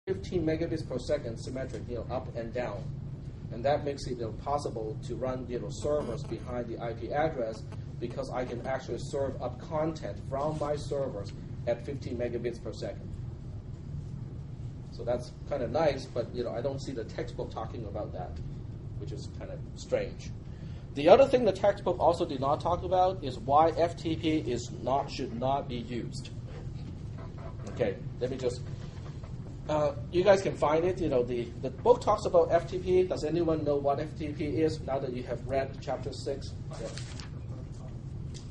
15 megabits per second symmetric, up and down. And that makes it possible to run servers behind the IP address, because I can actually serve up content from my servers at 15 megabits per second. So that's kind of nice, but I don't see the textbook talking about that, which is kind of strange. The other thing the textbook also did not talk about is why FTP should not be used. Okay, let me just. You guys can find it. The book talks about FTP. Does anyone know what FTP is now that you have read Chapter 6? Yeah.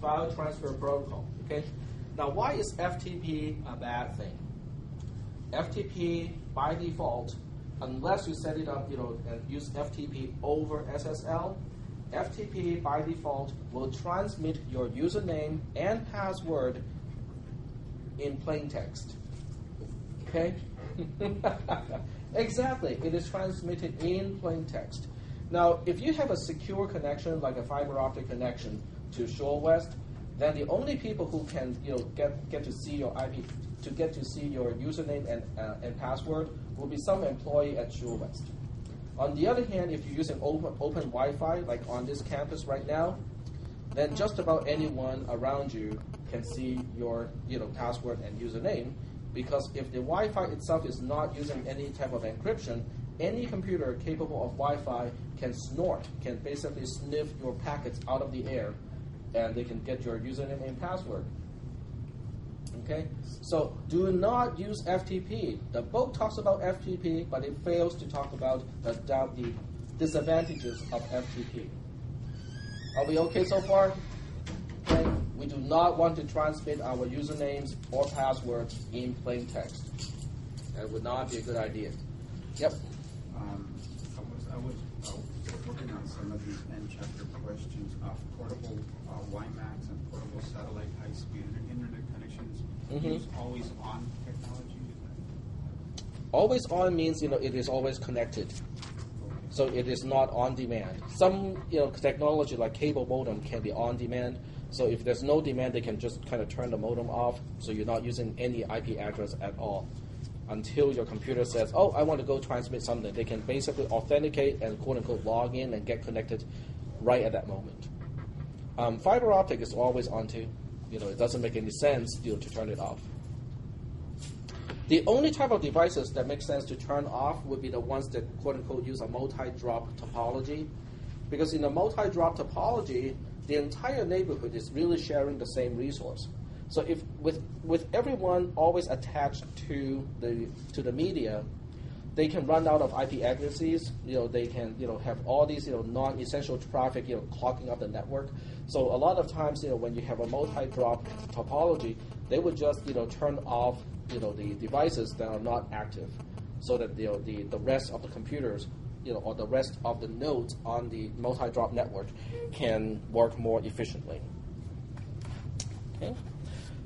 File Transfer Protocol. Okay. Now, why is FTP a bad thing? FTP by default, unless you set it up, and use FTP over SSL, FTP by default will transmit your username and password in plain text. Okay? Exactly. It is transmitted in plain text. Now, if you have a secure connection, like a fiber optic connection to SureWest, then the only people who can get to see your IP, to get to see your username and password will be some employee at SureWest. On the other hand, if you're using open Wi-Fi, like on this campus right now, then just about anyone around you can see your password and username, because if the Wi-Fi itself is not using any type of encryption, any computer capable of Wi-Fi can basically sniff your packets out of the air, and they can get your username and password. Okay? So do not use FTP. The book talks about FTP, but it fails to talk about the disadvantages of FTP. Are we okay so far? Okay. We do not want to transmit our usernames or passwords in plain text. That would not be a good idea. Yep. I was working on some of these end chapter questions of portable WiMAX and portable satellite high-speed internet connections. Use always on technology. Always on means it is always connected. So it is not on demand. Some technology like cable modem can be on demand. So if there's no demand, they can just kind of turn the modem off, so you're not using any IP address at all until your computer says, oh, I want to go transmit something. They can basically authenticate and quote-unquote log in and get connected right at that moment. Fiber optic is always on too. It doesn't make any sense to turn it off. The only type of devices that make sense to turn off would be the ones that quote-unquote use a multi-drop topology, because in a multi-drop topology, the entire neighborhood is really sharing the same resource. So if with everyone always attached to the media, they can run out of IP addresses. They can have all these non-essential traffic clogging up the network. So a lot of times when you have a multi-drop topology, they would just turn off the devices that are not active, so that the rest of the computers or the rest of the nodes on the multi-drop network can work more efficiently. Okay.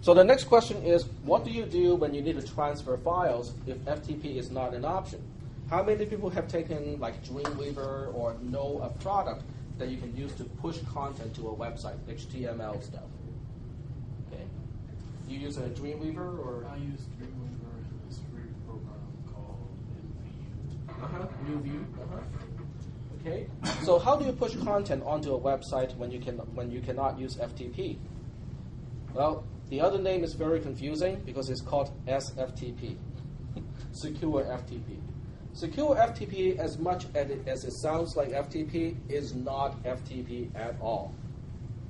So the next question is, what do you do when you need to transfer files if FTP is not an option? How many people have taken like Dreamweaver or know a product that you can use to push content to a website, HTML stuff? Okay. You use a Dreamweaver or? I use Dreamweaver in this free program called NewView. Okay. So how do you push content onto a website when you cannot use FTP? Well, the other name is very confusing because it's called SFTP, Secure FTP. Secure FTP, as much as it sounds like FTP, is not FTP at all.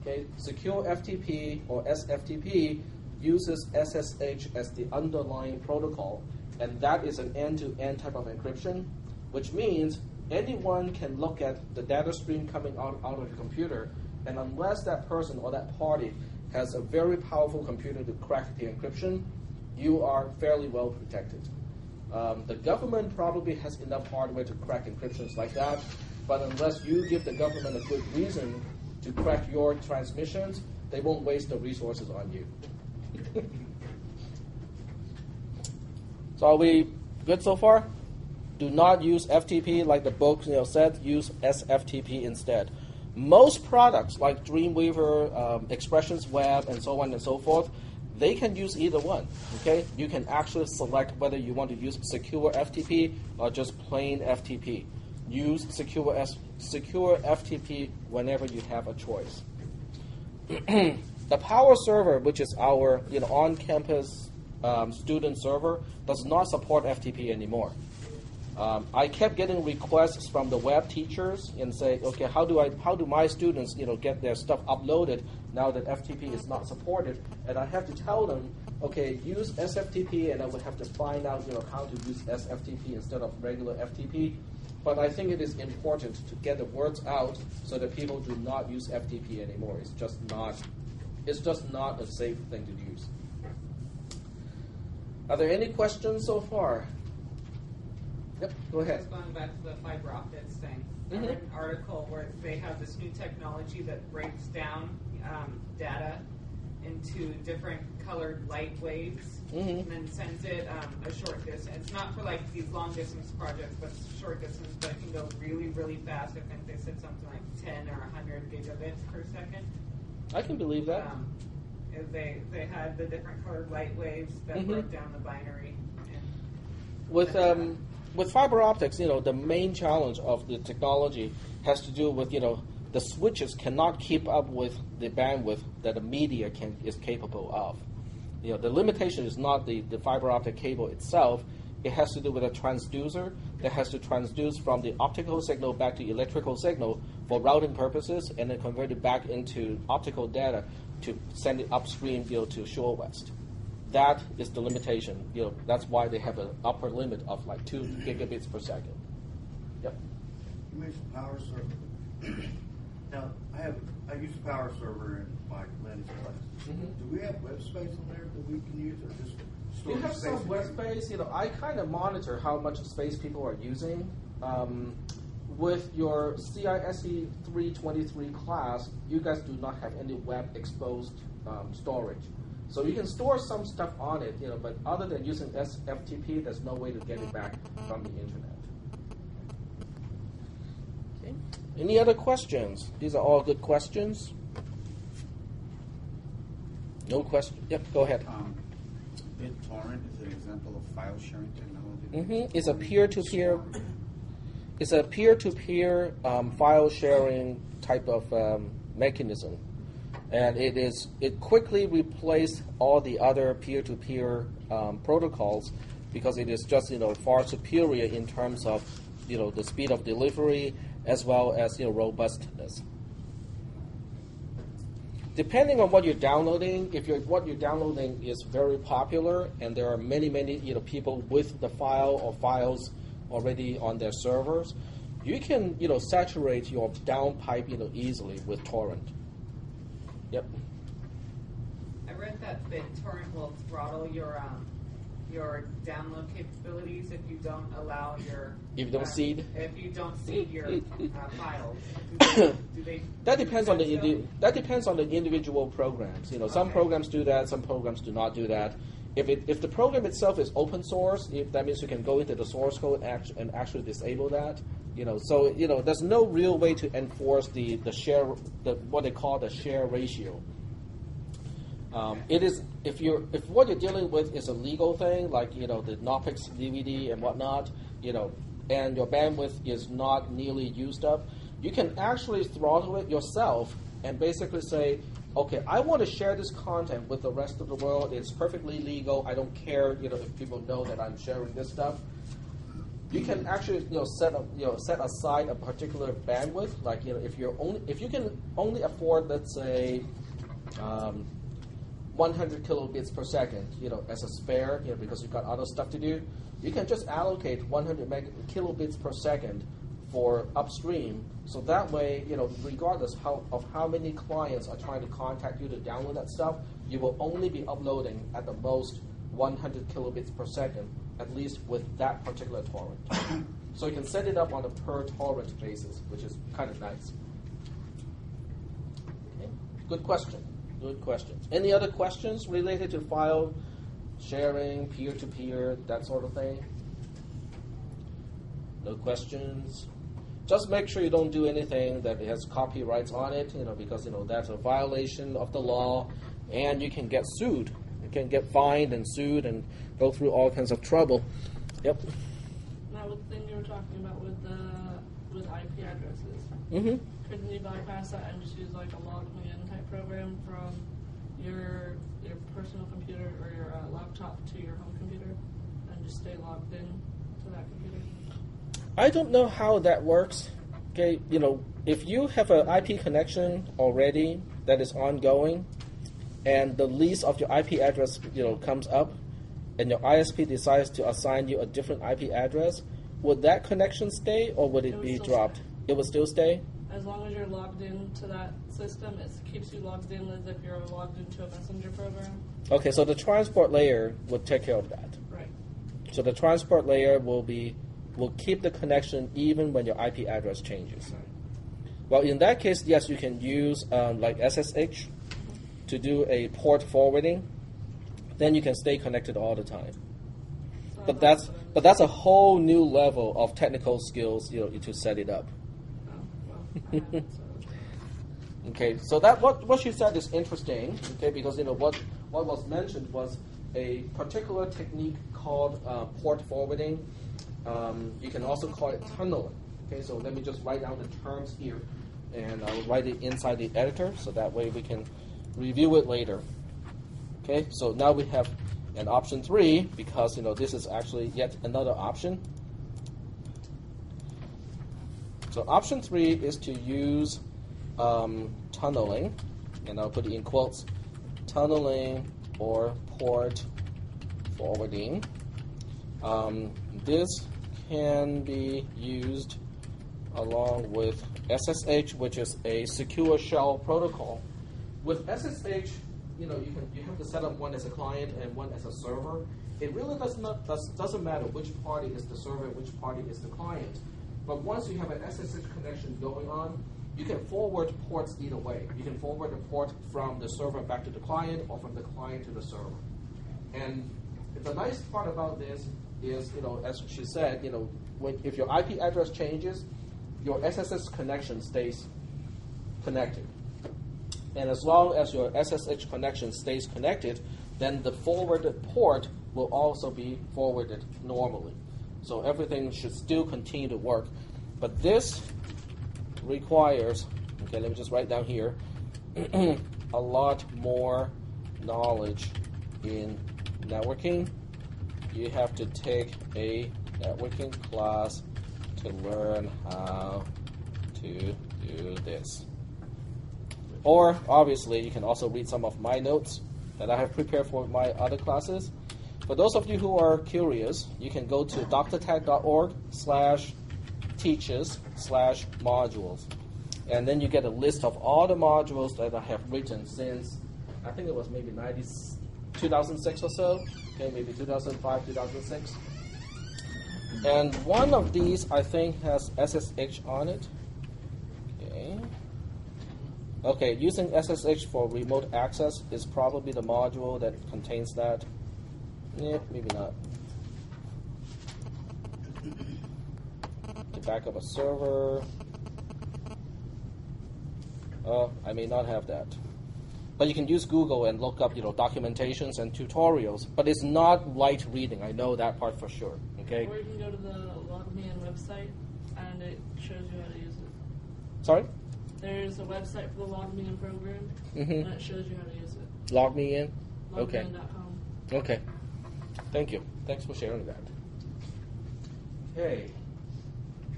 Okay, Secure FTP or SFTP uses SSH as the underlying protocol, and that is an end-to-end type of encryption, which means anyone can look at the data stream coming out of the computer, and unless that person or that party has a very powerful computer to crack the encryption, you are fairly well protected. The government probably has enough hardware to crack encryptions like that, but unless you give the government a good reason to crack your transmissions, they won't waste the resources on you. So are we good so far? Do not use FTP like the book said. Use SFTP instead. Most products like Dreamweaver, Expressions Web, and so on and so forth, they can use either one. Okay, you can actually select whether you want to use secure FTP or just plain FTP. Use secure FTP whenever you have a choice. The Power server, which is our on-campus student server, does not support FTP anymore. I kept getting requests from the web teachers and say, okay, how do my students get their stuff uploaded now that FTP is not supported? And I have to tell them, okay, use SFTP, and I would have to find out how to use SFTP instead of regular FTP. But I think it is important to get the words out so that people do not use FTP anymore. It's just not a safe thing to use. Are there any questions so far? Yep, go ahead. Just going back to the fiber optics thing. I read an article where they have this new technology that breaks down data into different colored light waves and then sends it a short distance. It's not for like these long distance projects, but it's short distance, but it can go really, really fast. I think they said something like 10 or 100 gigabits per second. I can believe that. They had the different colored light waves that broke down the binary. With fiber optics, the main challenge of the technology has to do with, the switches cannot keep up with the bandwidth that the media is capable of. The limitation is not the fiber optic cable itself. It has to do with a transducer that has to transduce from the optical signal back to electrical signal for routing purposes, and then convert it back into optical data to send it upstream, to Shore West. That is the limitation. That's why they have an upper limit of like 2 gigabits per second. Yep. You mentioned Power server. Now, I use a Power server in my Linux class. Do we have web space on there that we can use, or just store You have space? some web space. I kind of monitor how much space people are using. With your cisc310 class, you guys do not have any web exposed storage. So you can store some stuff on it, but other than using SFTP, there's no way to get it back from the internet. Okay. Any other questions? These are all good questions. No question. Yep, go ahead. BitTorrent is an example of file sharing technology. It's a peer-to-peer. It's a peer-to-peer file sharing type of mechanism. And it quickly replaced all the other peer-to-peer protocols because it is just far superior in terms of the speed of delivery as well as robustness. Depending on what you're downloading, if what you're downloading is very popular and there are many people with the file or files already on their servers, you can saturate your downpipe easily with torrent. Yep. I read that BitTorrent will throttle your download capabilities if you don't allow your if you don't seed your files. Do they that depends on the individual programs. Some programs do that, some programs do not do that. If the program itself is open source, that means you can go into the source code and actually disable that. So there's no real way to enforce the share, what they call the share ratio. It is if what you're dealing with is a legal thing, like the Knoppix DVD and whatnot, and your bandwidth is not nearly used up, you can actually throttle it yourself and basically say, okay, I want to share this content with the rest of the world. It's perfectly legal. I don't care, if people know that I'm sharing this stuff. You can actually, set aside a particular bandwidth. Like, if you can only afford, let's say, 100 kilobits per second, as a spare, because you've got other stuff to do, you can just allocate 100 kilobits per second for upstream. So that way, regardless of how many clients are trying to contact you to download that stuff, you will only be uploading at the most 100 kilobits per second, at least with that particular torrent. So you can set it up on a per torrent basis, which is kind of nice. Okay. Good question. Good questions. Any other questions related to file sharing, peer-to-peer, that sort of thing? No questions? Just make sure you don't do anything that has copyrights on it, because that's a violation of the law, and you can get sued. You can get fined and sued and go through all kinds of trouble. Yep. Now, with the thing you were talking about with IP addresses, couldn't you bypass that and just use like a log me in type program from your personal computer or your laptop to your home computer and just stay logged in to that computer? I don't know how that works. Okay, if you have an IP connection already that is ongoing, and the lease of your IP address, comes up, and your ISP decides to assign you a different IP address, would that connection stay, or would it be dropped? It would still stay? As long as you're logged into that system, it keeps you logged in as if you're logged into a messenger program. Okay, so the transport layer would take care of that. Right. So the transport layer will keep the connection even when your IP address changes. Well, in that case, yes, you can use like SSH to do a port forwarding. Then you can stay connected all the time. So But that's a whole new level of technical skills, to set it up. Okay, so that what she said is interesting. Okay, because what was mentioned was a particular technique called port forwarding. You can also call it tunneling. Okay, so let me just write down the terms here, and I'll write it inside the editor, so that way we can review it later. Okay, so now we have an option 3 because this is actually yet another option. So option 3 is to use tunneling, and I'll put it in quotes, tunneling or port forwarding. This can be used along with SSH, which is a secure shell protocol. With SSH, you have to set up one as a client and one as a server. It really doesn't matter which party is the server and which party is the client. But once you have an SSH connection going on, you can forward ports either way. You can forward a port from the server back to the client or from the client to the server. And the nice part about this is, as she said, if your IP address changes, your SSH connection stays connected. And as long as your SSH connection stays connected, then the forwarded port will also be forwarded normally. So everything should still continue to work. But this requires, okay, let me just write down here, a lot more knowledge in networking. You have to take a networking class to learn how to do this. Or, obviously, you can also read some of my notes that I have prepared for my other classes. For those of you who are curious, you can go to drtag.org/teaches/modules. And then you get a list of all the modules that I have written since, I think it was maybe 2006 or so, okay, maybe 2005, 2006. And one of these, I think, has SSH on it. Okay, using SSH for remote access is probably the module that contains that. Yeah, maybe not. To back up a server. I may not have that. But you can use Google and look up, documentations and tutorials. But it's not light reading. I know that part for sure. Okay. Or you can go to the LogMeIn website, and it shows you how to use it. Sorry? There's a website for the LogMeIn program, and it shows you how to use it. LogMeIn? Okay. LogMeIn.com. Okay. Thank you. Thanks for sharing that. Okay.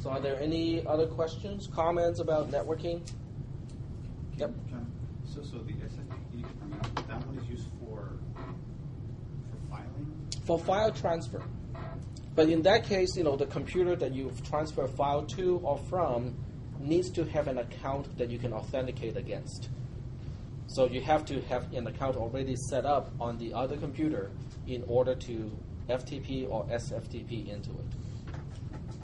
So are there any other questions, comments about networking? Yep. So the SSH, that one is used for filing? For file transfer. But in that case, the computer that you've transferred a file to or from needs to have an account that you can authenticate against. So you have to have an account already set up on the other computer in order to FTP or SFTP into it.